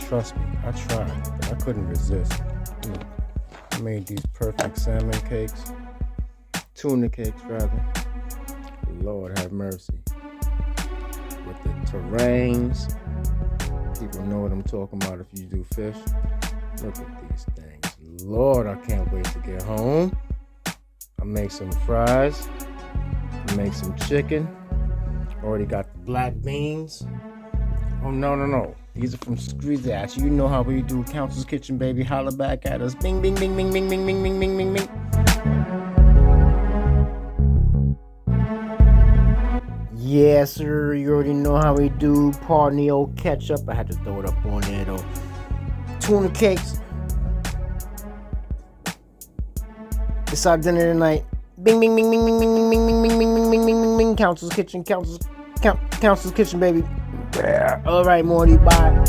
trust me, I tried, but I couldn't resist. I made these perfect salmon cakes, tuna cakes rather. Lord have mercy. With the terrains, people know what I'm talking about if you do fish. Look at these things. Lord, I can't wait to get home. I make some fries. I make some chicken. Already got the black beans. Oh, no. These are from Squeeze Ass. You know how we do. Council's Kitchen, baby. Holla back at us. Bing, bing, bing, bing, bing, bing, bing, bing, bing, bing, bing. Yes, sir. You already know how we do. Pardon the old ketchup. I had to throw it up on there, though. Tuna cakes. It's our dinner tonight. Bing, bing, bing, bing, bing, bing, bing, bing, bing, bing, bing, bing, bing, bing. Council's Kitchen, baby. All right, Morty. Bye.